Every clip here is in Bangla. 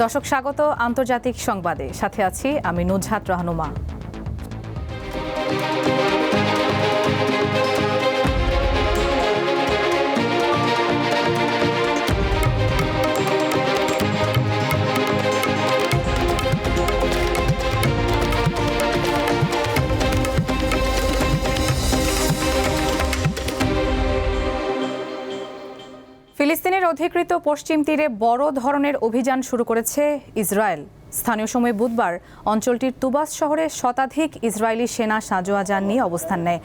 দর্শক স্বাগত আন্তর্জাতিক সংবাদে, সাথে আছি আমি নুজহাত রাহনুমা। ফিলিস্তিনের অধিকৃত পশ্চিম তীরে বড় ধরনের অভিযান শুরু করেছে ইসরায়েল। স্থানীয় সময় বুধবার অঞ্চলটির তুবাস শহরে শতাধিক ইসরায়েলি সেনা সাঁজোয়া যান নিয়ে অবস্থান নেয়।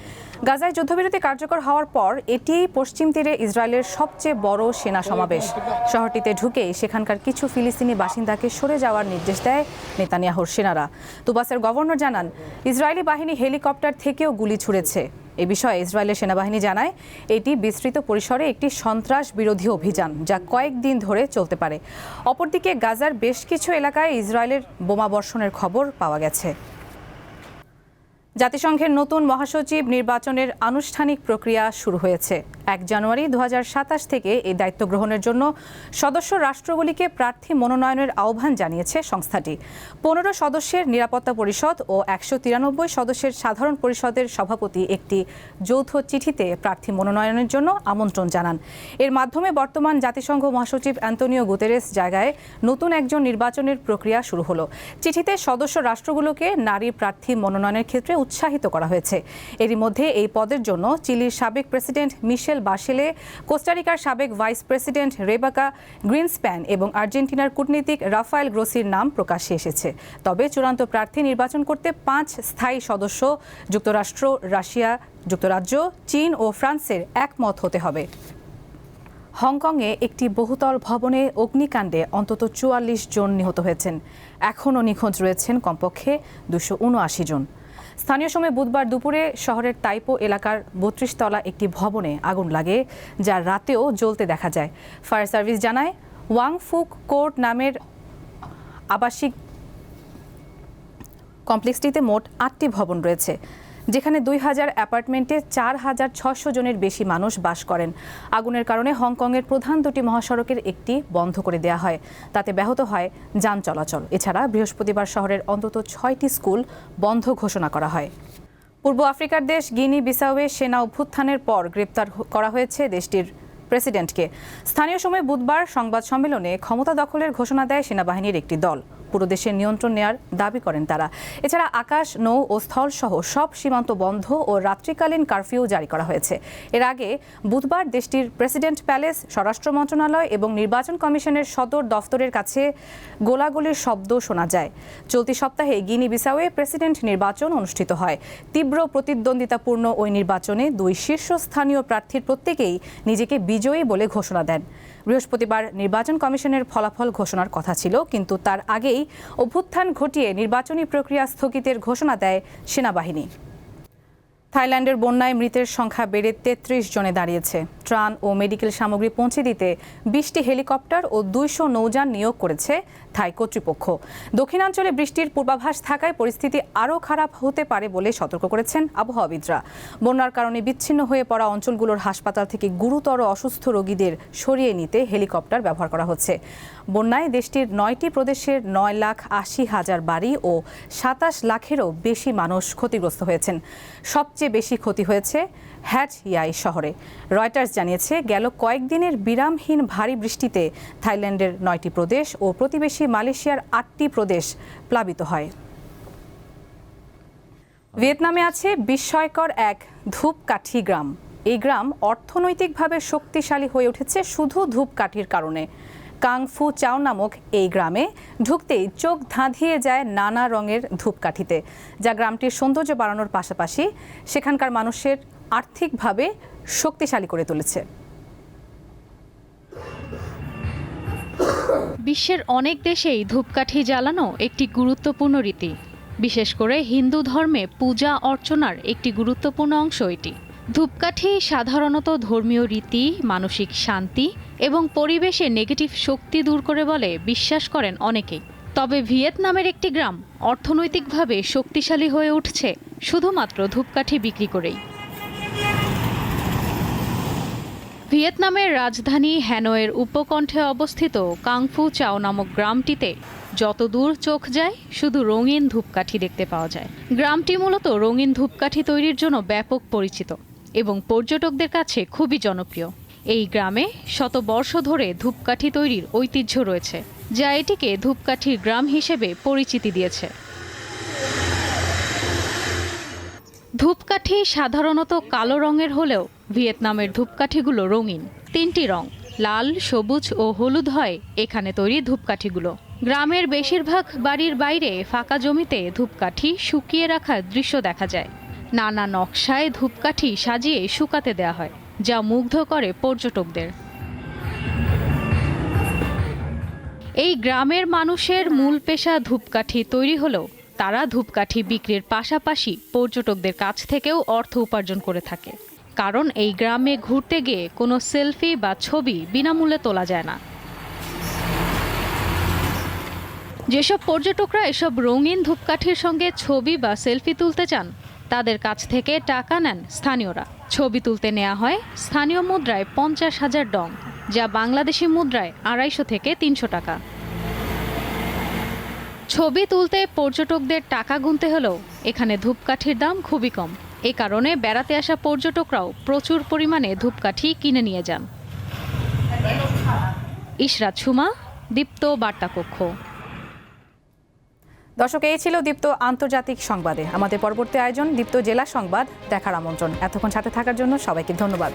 গাজায় যুদ্ধবিরতি কার্যকর হওয়ার পর এটি পশ্চিম তীরে ইসরায়েলের সবচেয়ে বড় সেনা সমাবেশ। শহরটিতে ঢুকেই সেখানকার কিছু ফিলিস্তিনি বাসিন্দাকে সরে যাওয়ার নির্দেশ দেয় নেতানিয়াহুর সেনারা। তুবাসের গভর্নর জানান, ইসরায়েলি বাহিনী হেলিকপ্টার থেকেও গুলি ছুড়েছে। এ বিষয়ে ইসরায়েলের সেনাবাহিনী জানায়, এটি বিস্তৃত পরিসরে একটি সন্ত্রাস বিরোধী অভিযান, যা কয়েকদিন ধরে চলতে পারে। অপরদিকে গাজার বেশ কিছু এলাকায় ইসরায়েলের বোমাবর্ষণের খবর পাওয়া গেছে। জাতিসংঘের নতুন মহাসচিব নির্বাচনের আনুষ্ঠানিক প্রক্রিয়া শুরু হয়েছে। 1 জানুয়ারি 2027 থেকে এই দায়িত্ব গ্রহণের জন্য সদস্য রাষ্ট্রগুলিকে প্রার্থী মনোনয়নের আহ্বান জানিয়েছে সংস্থাটি। 15 সদস্যের নিরাপত্তা পরিষদ ও 193 সদস্যের সাধারণ পরিষদের সভাপতি একটি যৌথ চিঠিতে প্রার্থী মনোনয়নের জন্য আমন্ত্রণ জানান। এর মাধ্যমে বর্তমান জাতিসংঘ মহাসচিব অ্যান্তোনিও গুতেরেস জায়গায় নতুন একজন নির্বাচনের প্রক্রিয়া শুরু হলো। চিঠিতে সদস্য রাষ্ট্রগুলোকে নারী প্রার্থী মনোনয়নের ক্ষেত্রে উৎসাহিত করা হয়েছে। এরই মধ্যে এই পদের জন্য চিলির সাবেক প্রেসিডেন্ট মিশেল বাশেলে, কোস্টারিকার সাবেক ভাইস প্রেসিডেন্ট রেবেকা গ্রিনস্প্যান এবং আর্জেন্টিনার কূটনীতিক রাফায়েল গ্রোসির নাম প্রকাশ্যে এসেছে। তবে চূড়ান্ত প্রার্থী নির্বাচন করতে 5 স্থায়ী সদস্য যুক্তরাষ্ট্র, রাশিয়া, যুক্তরাজ্য, চীন ও ফ্রান্সের একমত হতে হবে। হংকংয়ে একটি বহুতল ভবনে অগ্নিকাণ্ডে অন্তত 44 জন নিহত হয়েছেন। এখনও নিখোঁজ রয়েছেন কমপক্ষে 279 জন। স্থানীয় সময় বুধবার দুপুরে শহরের তাইপো এলাকার 32 তলা একটি ভবনে আগুন লাগে, যা রাতেও জ্বলতে দেখা যায়। ফায়ার সার্ভিস জানায়, ওয়াং ফুক কোর্ট নামের আবাসিক কমপ্লেক্সটিতে মোট 8টি ভবন রয়েছে, যেখানে 2000 অ্যাপার্টমেন্টে 4600 জনের বেশি মানুষ বাস করেন। আগুনের কারণে হংকংয়ের প্রধান দুটি মহাসড়কের একটি বন্ধ করে দেওয়া হয়, তাতে ব্যাহত হয় যান চলাচল। এছাড়া বৃহস্পতিবার শহরের অন্তত 6টি স্কুল বন্ধ ঘোষণা করা হয়। পূর্ব আফ্রিকার দেশ গিনি বিসাওয়ে সেনা অভ্যুত্থানের পর গ্রেপ্তার করা হয়েছে দেশটির প্রেসিডেন্টকে। স্থানীয় সময় বুধবার সংবাদ সম্মেলনে ক্ষমতা দখলের ঘোষণা দেয় সেনাবাহিনীর একটি দল। পুরো দেশের নিয়ন্ত্রণ নেয়ার দাবি করেন তারা। এছাড়া আকাশ, নৌ ও স্থল সহ সব সীমান্ত বন্ধ ও রাত্রিকালীন কারফিউ জারি করা হয়েছে। এর আগে বুধবার দেশটির প্রেসিডেন্ট প্যালেস, স্বরাষ্ট্র মন্ত্রণালয় এবং নির্বাচন কমিশনের সদর দফতরের কাছে গোলাগুলির শব্দ শোনা যায়। চলতি সপ্তাহে গিনি বিসাওয়ে প্রেসিডেন্ট নির্বাচন অনুষ্ঠিত হয়। তীব্র প্রতিদ্বন্দ্বিতাপূর্ণ ওই নির্বাচনে 2 শীর্ষস্থানীয় প্রার্থীর প্রত্যেকেই নিজেকে বিজয়ী বলে ঘোষণা দেন। বৃহস্পতিবার নির্বাচন কমিশনের ফলাফল ঘোষণার কথা ছিল, কিন্তু তার আগেই অভ্যুত্থান ঘটিয়ে নির্বাচনী প্রক্রিয়া স্থগিতের ঘোষণা দেয় সেনাবাহিনী। থাইল্যান্ডের বন্যায় মৃতের সংখ্যা বেড়ে 33 জনে দাঁড়িয়েছে। ত্রাণ ও মেডিকেল সামগ্রী পৌঁছে দিতে 20টি হেলিকপ্টার ও 200 নৌযান নিয়োগ করেছে থাই কর্তৃপক্ষ। দক্ষিণাঞ্চলে বৃষ্টির পূর্বাভাস থাকায় পরিস্থিতি আরও খারাপ হতে পারে বলে সতর্ক করেছেন আবহাওয়াবিদরা। বন্যার কারণে বিচ্ছিন্ন হয়ে পড়া অঞ্চলগুলোর হাসপাতাল থেকে গুরুতর অসুস্থ রোগীদের সরিয়ে নিতে হেলিকপ্টার ব্যবহার করা হচ্ছে। বন্যায় দেশটির 9টি প্রদেশের 9,80,000 বাড়ি ও 27 লাখেরও বেশি মানুষ ক্ষতিগ্রস্ত হয়েছেন। সবচেয়ে বেশি ক্ষতি হয়েছে হ্যাট ইয়াই শহরে। রয়টার্স জানিয়েছে, গেল কয়েকদিনের বিরামহীন ভারী বৃষ্টিতে থাইল্যান্ডের 9টি প্রদেশ ও প্রতিবেশী মালয়েশিয়ার 8টি প্রদেশ প্লাবিত হয়। ভিয়েতনামে আছে বিস্ময়কর এক ধূপকাঠি গ্রাম। এই গ্রাম অর্থনৈতিকভাবে শক্তিশালী হয়ে উঠেছে শুধু ধূপকাঠির কারণে। কাং ফু চাও নামক এই গ্রামে ঢুকতেই চোখ ধাঁধিয়ে যায় নানা রঙের ধূপকাঠিতে, যা গ্রামটির সৌন্দর্য বাড়ানোর পাশাপাশি সেখানকার মানুষের আর্থিকভাবে শক্তিশালী করে তুলেছে। বিশ্বের অনেক দেশেই ধূপকাঠি জ্বালানো একটি গুরুত্বপূর্ণ রীতি। বিশেষ করে হিন্দু ধর্মে পূজা অর্চনার একটি গুরুত্বপূর্ণ অংশ এটি। ধূপকাঠি সাধারণত ধর্মীয় রীতি, মানসিক শান্তি এবং পরিবেশে নেগেটিভ শক্তি দূর করে বলে বিশ্বাস করেন অনেকেই। তবে ভিয়েতনামের একটি গ্রাম অর্থনৈতিকভাবে শক্তিশালী হয়ে উঠছে শুধুমাত্র ধূপকাঠি বিক্রি করেই। ভিয়েতনামের রাজধানী হ্যানয়ের উপকণ্ঠে অবস্থিত কাংফু চাও নামক গ্রামটিতে যত দূর চোখ যায় শুধু রঙিন ধূপকাঠি দেখতে পাওয়া যায়। গ্রামটি মূলত রঙিন ধূপকাঠি তৈরির জন্য ব্যাপক পরিচিত এবং পর্যটকদের কাছে খুবই জনপ্রিয়। এই গ্রামে শত বর্ষ ধরে ধূপকাঠি তৈরির ঐতিহ্য রয়েছে, যা এটিকে ধূপকাঠির গ্রাম হিসেবে পরিচিতি দিয়েছে। ধূপকাঠি সাধারণত কালো রঙের হলেও ভিয়েতনামের ধূপকাঠিগুলো রঙিন। 3টি রং লাল, সবুজ ও হলুদ হয় এখানে তৈরি ধূপকাঠিগুলো। গ্রামের বেশিরভাগ বাড়ির বাইরে ফাঁকা জমিতে ধূপকাঠি শুকিয়ে রাখার দৃশ্য দেখা যায়। নানা নকশায় ধূপকাঠি সাজিয়ে শুকাতে দেওয়া হয়, যা মুগ্ধ করে পর্যটকদের। এই গ্রামের মানুষের মূল পেশা ধূপকাঠি তৈরি হলেও তারা ধূপকাঠি বিক্রির পাশাপাশি পর্যটকদের কাছ থেকেও অর্থ উপার্জন করে থাকে, কারণ এই গ্রামে ঘুরতে গিয়ে কোনো সেলফি বা ছবি বিনামূল্যে তোলা যায় না। যেসব পর্যটকরা এসব রঙিন ধূপকাঠির সঙ্গে ছবি বা সেলফি তুলতে চান, তাদের কাছ থেকে টাকা নেন স্থানীয়রা। ছবি তুলতে নেওয়া হয় স্থানীয় মুদ্রায় 50,000 ডং, যা বাংলাদেশি মুদ্রায় 250 থেকে 300 টাকা। ছবি তুলতে পর্যটকদের টাকা গুনতে হলেও এখানে ধূপকাঠির দাম খুবই কম। এ কারণে বেড়াতে আসা পর্যটকরাও প্রচুর পরিমাণে ধূপকাঠি কিনে নিয়ে যান। ইশরাত সুমা, দীপ্ত বার্তা কক্ষ। দর্শক, এই ছিল দীপ্ত আন্তর্জাতিক সংবাদে। আমাদের পরবর্তী আয়োজন দীপ্ত জেলা সংবাদ দেখার আমন্ত্রণ। এতক্ষণ সাথে থাকার জন্য সবাইকে ধন্যবাদ।